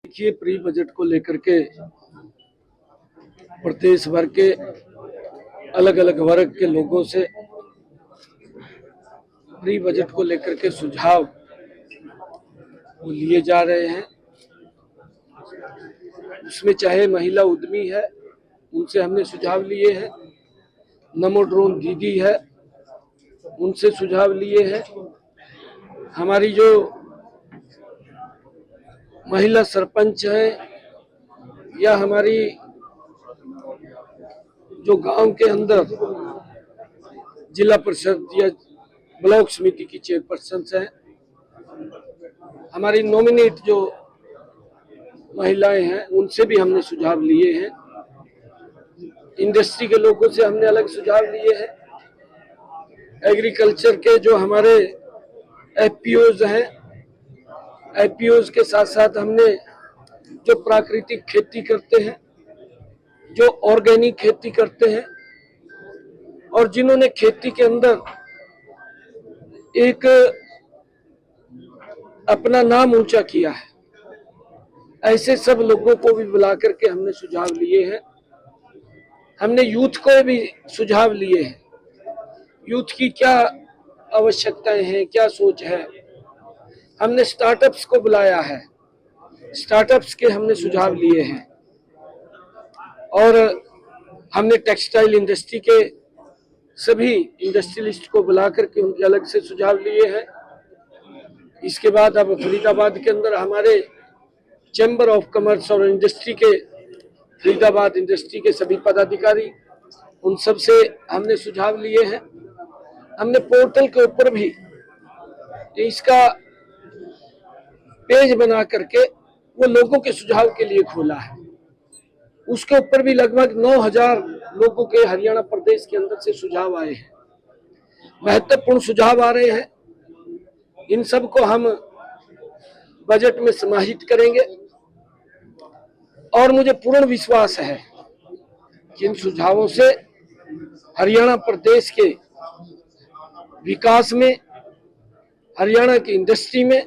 देखिए, pre budget को लेकर के प्रदेश भर के अलग अलग वर्ग के लोगों से प्री बजट को लेकर के सुझाव वो लिए जा रहे हैं। उसमें चाहे महिला उद्यमी है, उनसे हमने सुझाव लिए हैं, नमो ड्रोन दीदी है, उनसे सुझाव लिए हैं, हमारी जो महिला सरपंच है या हमारी जो गांव के अंदर जिला परिषद या ब्लॉक समिति की चेयरपर्सन है, हमारी नॉमिनेट जो महिलाएं हैं, उनसे भी हमने सुझाव लिए हैं। इंडस्ट्री के लोगों से हमने अलग सुझाव लिए हैं। एग्रीकल्चर के जो हमारे एफपीओज हैं, एफपीओज के साथ साथ हमने जो प्राकृतिक खेती करते हैं, जो ऑर्गेनिक खेती करते हैं और जिन्होंने खेती के अंदर एक अपना नाम ऊंचा किया है, ऐसे सब लोगों को भी बुला करके हमने सुझाव लिए हैं। हमने यूथ को भी सुझाव लिए हैं, यूथ की क्या आवश्यकताएं हैं, क्या सोच है। हमने स्टार्टअप्स को बुलाया है, स्टार्टअप्स के हमने सुझाव लिए हैं और हमने टेक्सटाइल इंडस्ट्री के सभी इंडस्ट्रियलिस्ट को बुला करके उनके अलग से सुझाव लिए हैं। इसके बाद अब फरीदाबाद के अंदर हमारे चैम्बर ऑफ कॉमर्स और इंडस्ट्री के फरीदाबाद इंडस्ट्री के सभी पदाधिकारी, उन सब से हमने सुझाव लिए हैं। हमने पोर्टल के ऊपर भी इसका पेज बना करके वो लोगों के सुझाव के लिए खोला है। उसके ऊपर भी लगभग 9000 लोगों के हरियाणा प्रदेश के अंदर से सुझाव आए हैं। महत्वपूर्ण सुझाव आ रहे हैं, इन सब को हम बजट में समाहित करेंगे और मुझे पूर्ण विश्वास है कि इन सुझावों से हरियाणा प्रदेश के विकास में, हरियाणा की इंडस्ट्री में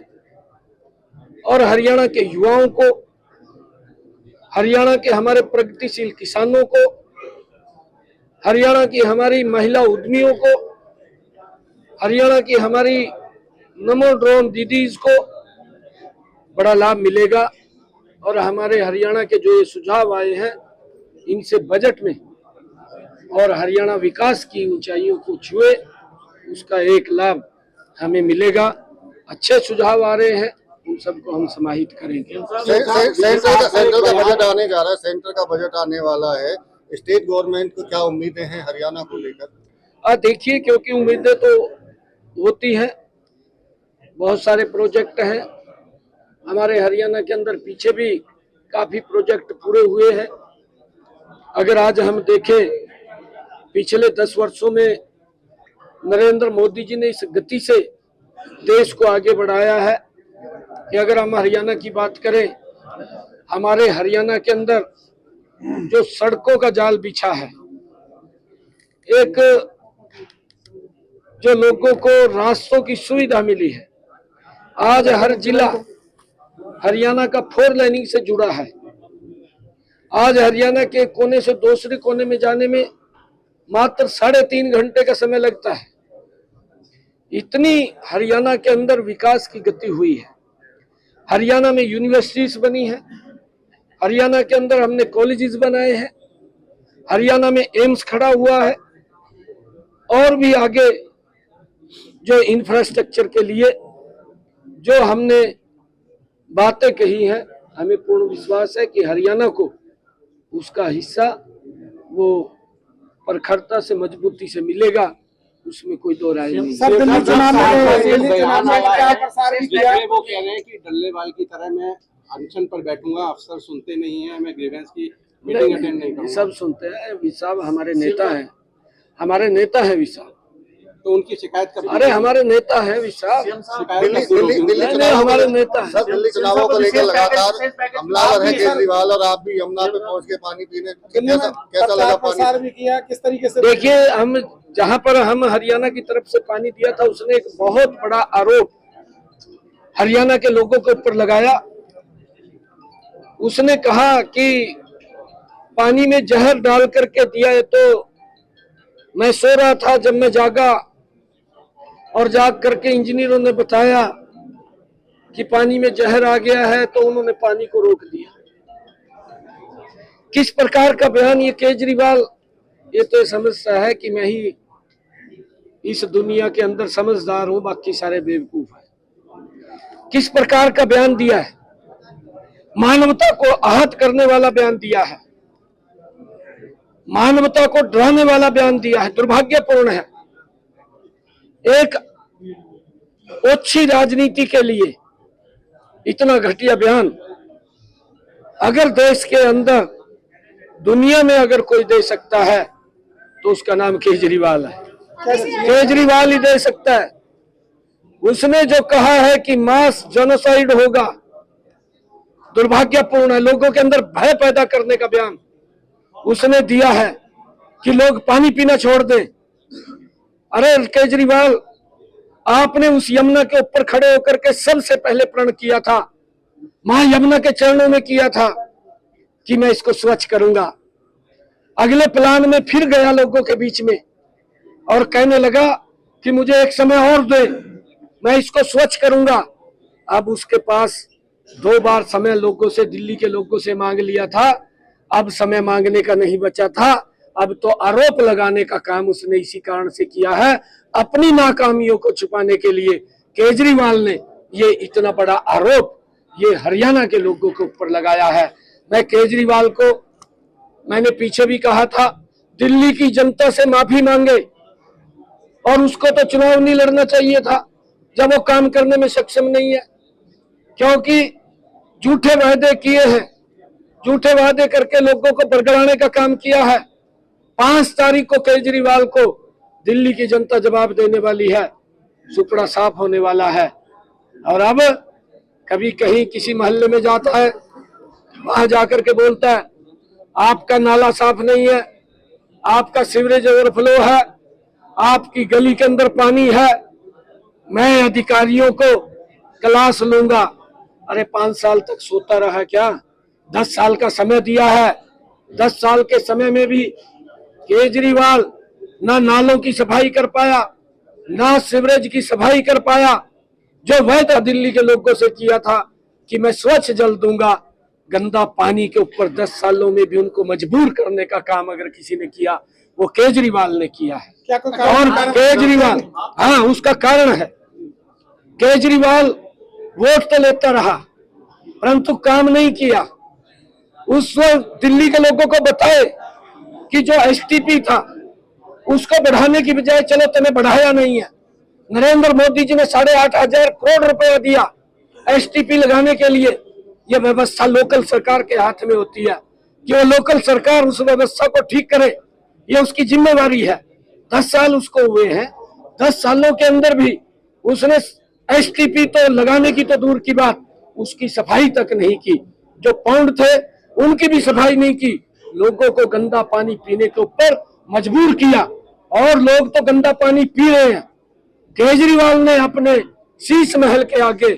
और हरियाणा के युवाओं को, हरियाणा के हमारे प्रगतिशील किसानों को, हरियाणा की हमारी महिला उद्यमियों को, हरियाणा की हमारी नमो ड्रोन दीदीज को बड़ा लाभ मिलेगा। और हमारे हरियाणा के जो ये सुझाव आए हैं, इनसे बजट में और हरियाणा विकास की ऊंचाइयों को छुए, उसका एक लाभ हमें मिलेगा। अच्छे सुझाव आ रहे हैं, उन सबको हम समाहित करेंगे। सेंटर का बजट आने जा रहा है, सेंटर का बजट आने वाला है, स्टेट गवर्नमेंट को क्या उम्मीदें हैं हरियाणा को लेकर? देखिए, क्योंकि उम्मीदें तो होती हैं, बहुत सारे प्रोजेक्ट हैं हमारे हरियाणा के अंदर, पीछे भी काफी प्रोजेक्ट पूरे हुए हैं। अगर आज हम देखें, पिछले 10 वर्षों में नरेंद्र मोदी जी ने इस गति से देश को आगे बढ़ाया है कि अगर हम हरियाणा की बात करें, हमारे हरियाणा के अंदर जो सड़कों का जाल बिछा है, एक जो लोगों को रास्तों की सुविधा मिली है, आज हर जिला हरियाणा का 4 लाइनिंग से जुड़ा है। आज हरियाणा के कोने से दूसरे कोने में जाने में मात्र 3.5 घंटे का समय लगता है। इतनी हरियाणा के अंदर विकास की गति हुई है। हरियाणा में यूनिवर्सिटीज बनी है, हरियाणा के अंदर हमने कॉलेजेस बनाए हैं, हरियाणा में एम्स खड़ा हुआ है और भी आगे जो इंफ्रास्ट्रक्चर के लिए जो हमने बातें कही हैं, हमें पूर्ण विश्वास है कि हरियाणा को उसका हिस्सा वो प्रखरता से, मजबूती से मिलेगा, उसमें कोई दो राय नहीं। वो कह रहे हैं कि डल्लेवाल की तरह मैं अनशन पर बैठूंगा, अफसर सुनते नहीं है, मैं ग्रीवेंस की मीटिंग अटेंड नहीं करूंगा। सब सुनते हैं, विशाल हमारे नेता हैं, हमारे नेता है विशाल, तो उनकी शिकायत कर, अरे हमारे नेता है विशाल, हमारे नेता है। दिल्ली चुनावों को लेकर लगातार हमलावर है केजरीवाल, और आप भी यमुना पे पहुंच के पानी पीने, कैसा लगा पानी भी किया, किस तरीके से? देखिए, हम जहां पर हम हरियाणा की तरफ से पानी दिया था, उसने एक बहुत बड़ा आरोप हरियाणा के लोगों के ऊपर लगाया उसने कहा कि पानी में जहर डाल करके दिया है, तो मैं सो रहा था, जब मैं जागा और जाग करके इंजीनियरों ने बताया कि पानी में जहर आ गया है, तो उन्होंने पानी को रोक दिया। किस प्रकार का बयान ये केजरीवाल, ये तो समझता है कि मैं ही इस दुनिया के अंदर समझदार हूं, बाकी सारे बेवकूफ हैं। किस प्रकार का बयान दिया है, मानवता को आहत करने वाला बयान दिया है, मानवता को डराने वाला बयान दिया है, दुर्भाग्यपूर्ण है। एक ओछी राजनीति के लिए इतना घटिया बयान अगर देश के अंदर, दुनिया में अगर कोई दे सकता है तो उसका नाम केजरीवाल है। केजरीवाल ही दे सकता है। उसने जो कहा है कि मास जेनोसाइड होगा, दुर्भाग्यपूर्ण है। लोगों के अंदर भय पैदा करने का बयान उसने दिया है कि लोग पानी पीना छोड़ दें। अरे केजरीवाल, आपने उस यमुना के ऊपर खड़े होकर के सबसे पहले प्रण किया था, मां यमुना के चरणों में किया था कि मैं इसको स्वच्छ करूंगा। अगले प्लान में फिर गया लोगों के बीच में और कहने लगा कि मुझे एक समय और दे, मैं इसको स्वच्छ करूंगा। अब उसके पास 2 बार समय लोगों से, दिल्ली के लोगों से मांग लिया था, अब समय मांगने का नहीं बचा था। अब तो आरोप लगाने का काम उसने इसी कारण से किया है, अपनी नाकामियों को छुपाने के लिए। केजरीवाल ने ये इतना बड़ा आरोप ये हरियाणा के लोगों के ऊपर लगाया है। मैं केजरीवाल को, मैंने पीछे भी कहा था, दिल्ली की जनता से माफी मांगे, और उसको तो चुनाव नहीं लड़ना चाहिए था जब वो काम करने में सक्षम नहीं है, क्योंकि झूठे वादे किए हैं, झूठे वादे करके लोगों को बरगलाने का काम किया है। 5 तारीख को केजरीवाल को दिल्ली की जनता जवाब देने वाली है, सुपड़ा साफ होने वाला है। और अब कभी कहीं किसी मोहल्ले में जाता है, वहां जाकर के बोलता है आपका नाला साफ नहीं है, आपका सीवरेज ओवरफ्लो है, आपकी गली के अंदर पानी है, मैं अधिकारियों को क्लास लूंगा। अरे 5 साल तक सोता रहा क्या? 10 साल का समय दिया है। 10 साल के समय में भी केजरीवाल ना नालों की सफाई कर पाया, ना सीवरेज की सफाई कर पाया। जो वायदा दिल्ली के लोगों से किया था कि मैं स्वच्छ जल दूंगा, गंदा पानी के ऊपर 10 सालों में भी उनको मजबूर करने का काम अगर किसी ने किया, वो केजरीवाल ने किया है। और केजरीवाल, हाँ, उसका कारण है, केजरीवाल वोट तो लेता रहा परंतु काम नहीं किया। उस दिल्ली के लोगों को बताए कि जो एसटीपी था उसको बढ़ाने की बजाय, चलो तुम्हें बढ़ाया नहीं है, नरेंद्र मोदी जी ने 8,500 करोड़ रुपया दिया एसटीपी लगाने के लिए। यह व्यवस्था लोकल सरकार के हाथ में होती है कि वो लोकल सरकार उस व्यवस्था को ठीक करे, ये उसकी जिम्मेवारी है। 10 साल उसको हुए हैं, 10 सालों के अंदर भी उसने एसटीपी तो लगाने की तो दूर की बात, उसकी सफाई तक नहीं की। जो पौंड थे उनकी भी सफाई नहीं की। लोगों को गंदा पानी पीने के ऊपर मजबूर किया और लोग तो गंदा पानी पी रहे हैं। केजरीवाल ने अपने शीश महल के आगे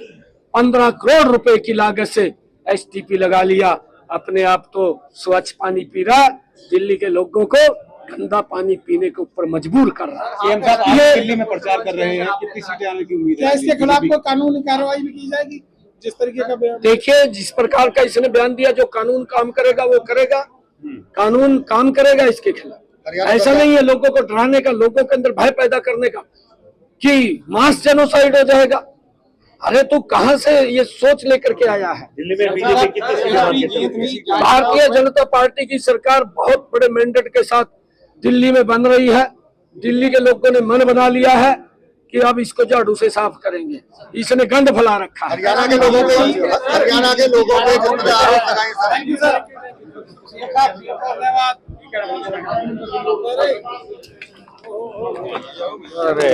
15 करोड़ रुपए की लागत से एसटीपी लगा लिया, अपने आप तो स्वच्छ पानी पी रहा, दिल्ली के लोगों को गंदा पानी पीने के ऊपर मजबूर कर रहा है। सीएम साहब आप दिल्ली में प्रचार कर रहे हैं, कितनी सीटें आने की उम्मीद है? क्या इसके खिलाफ कोई कानूनी कार्रवाई भी की जाएगी? जिस तरीके का बयान, देखिए, जिस प्रकार का इसने बयान दिया, जो कानून काम करेगा वो करेगा, कानून काम करेगा इसके खिलाफ। ऐसा नहीं है लोगों को डराने का, लोगों के अंदर भय पैदा करने का कि मास जेनोसाइड हो जाएगा। अरे तू कहां से ये सोच लेकर के आया है? दिल्ली में बीजेपी कितनी भारतीय जनता पार्टी की सरकार बहुत बड़े मैंडेट के साथ दिल्ली में बन रही है। दिल्ली के लोगों ने मन बना लिया है कि अब इसको झाड़ू से साफ करेंगे। इसने गंद फैला रखा है। हरियाणा के लोगों पे जितने आरोप लगाए धन्यवाद। अरे